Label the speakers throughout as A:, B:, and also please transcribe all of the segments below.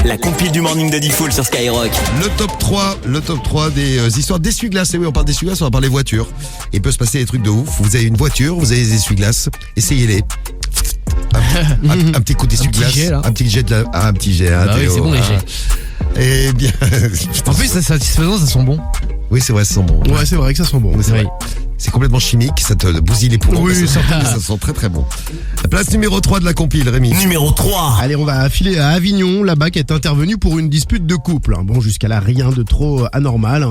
A: La compile du morning de Diffoul sur Skyrock.
B: Le top 3 des histoires d'essuie-glaces. Et oui, on parle d'essuie-glaces, on va parler voiture. Il peut se passer des trucs de ouf. Vous avez une voiture, vous avez des essuie-glaces. Essayez-les. Un petit coup d'essuie-glace. Un petit jet. Un petit jet.
C: Ah oui, c'est bon les jets.
B: Eh bien.
C: En plus, c'est satisfaisant, ça sent bon.
B: Oui, c'est vrai, ça sent bon.
D: Ouais, c'est vrai que ça sent bon.
B: C'est vrai. C'est complètement chimique, ça te bousille les poumons.
D: Oui,
B: ça sent très très bon. La place numéro 3 de la compile, Rémi.
A: Numéro 3.
D: Allez, on va filer à Avignon, là-bas, qui est intervenu pour une dispute de couple. Bon, jusqu'à là, rien de trop anormal.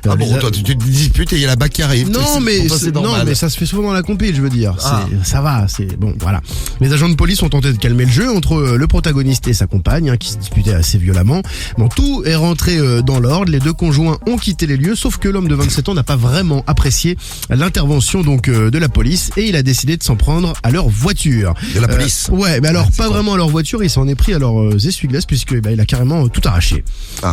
B: Ah bon, toi, tu te disputes et il y a la bac qui arrive.
D: Non, mais ça se fait souvent dans la compile, je veux dire. Ça va, c'est bon, voilà. Les agents de police ont tenté de calmer le jeu entre le protagoniste et sa compagne, qui se disputaient assez violemment. Bon, tout est rentré dans l'ordre. Les deux conjoints ont quitté les lieux, sauf que l'homme de 27 ans n'a pas vraiment apprécié l'intervention de la police et il a décidé de s'en prendre à leur voiture.
B: De la police.
D: Ouais, mais alors pas vraiment à leur voiture, il s'en est pris à leurs essuie-glaces puisque il a carrément tout arraché.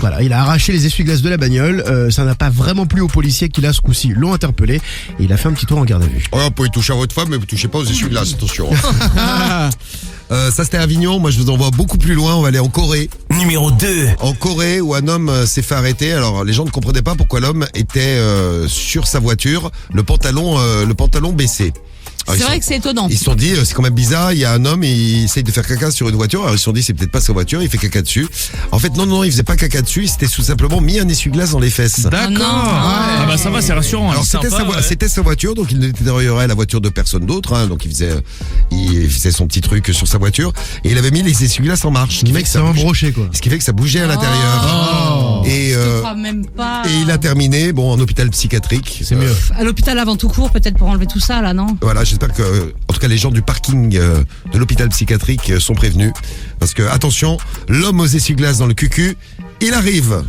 D: Voilà, il a arraché les essuie-glaces de la bagnole, ça n'a pas vraiment plu aux policiers qui là ce coup-ci l'ont interpellé et il a fait un petit tour en garde à vue.
B: Oh, vous pouvez toucher à votre femme mais vous touchez pas aux essuie-glaces, attention. Ça c'était à Avignon, moi je vous envoie beaucoup plus loin, on va aller en Corée.
A: Numéro 2.
B: En Corée où un homme s'est fait arrêter, alors les gens ne comprenaient pas pourquoi l'homme était sur sa voiture, le pantalon baissé.
E: C'est vrai que c'est étonnant.
B: Ils se sont dit, c'est quand même bizarre, il y a un homme, il essaye de faire caca sur une voiture, alors ils se sont dit, c'est peut-être pas sa voiture, il fait caca dessus. En fait, non, il faisait pas caca dessus, il s'était tout simplement mis un essuie-glace dans les fesses.
C: D'accord. Ah bah ça va, c'est rassurant.
B: Alors c'était sa voiture, donc il détériorait la voiture de personne d'autre, donc il faisait son petit truc sur sa voiture, et il avait mis les essuie-glaces en marche.
D: Le mec s'est embroché quoi.
B: Ce qui fait que ça bougeait à l'intérieur.
E: Et je te crois même pas.
B: Et il a terminé, en hôpital psychiatrique.
D: C'est mieux.
E: À l'hôpital avant tout court, peut-être pour enlever tout ça là, non?
B: Voilà, j'espère que, en tout cas, les gens du parking de l'hôpital psychiatrique sont prévenus. Parce que, attention, l'homme aux essuie-glaces dans le cucu, il arrive.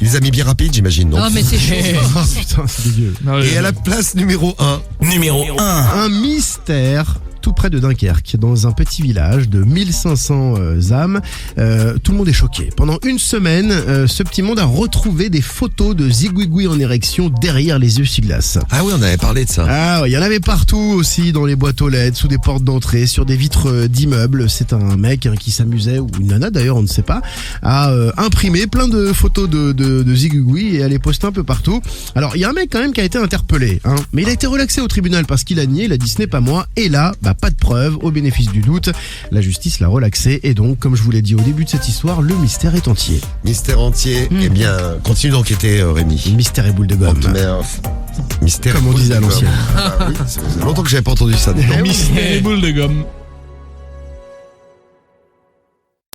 B: Il les a mis bien rapide, j'imagine, non?
E: Oh, mais c'est chaud.
D: Oh putain, c'est dégueu.
B: Et à la place numéro 1.
A: Numéro 1.
D: Un mystère tout près de Dunkerque, dans un petit village de 1500 âmes. Tout le monde est choqué. Pendant une semaine, ce petit monde a retrouvé des photos de zigouigoui en érection derrière les essuie-glaces.
B: Ah oui, on avait parlé de ça.
D: Ah, il y en avait partout aussi, dans les boîtes aux lettres, sous des portes d'entrée, sur des vitres d'immeubles. C'est un mec qui s'amusait, ou une nana d'ailleurs, on ne sait pas, à imprimer plein de photos de zigouigoui et à les poster un peu partout. Alors, il y a un mec quand même qui a été interpellé, mais il a été relaxé au tribunal parce qu'il a nié, il a dit ce n'est pas moi, et là, pas de preuve, au bénéfice du doute. La justice l'a relaxé et donc, comme je vous l'ai dit au début de cette histoire, le mystère est entier.
B: Mystère entier. Eh bien, continue d'enquêter, Rémi.
D: Mystère et boule de gomme.
B: Mystère
D: Comme on disait à l'ancienne.
B: Oui, ça faisait longtemps que j'avais pas entendu ça.
C: Mystère et boule de gomme.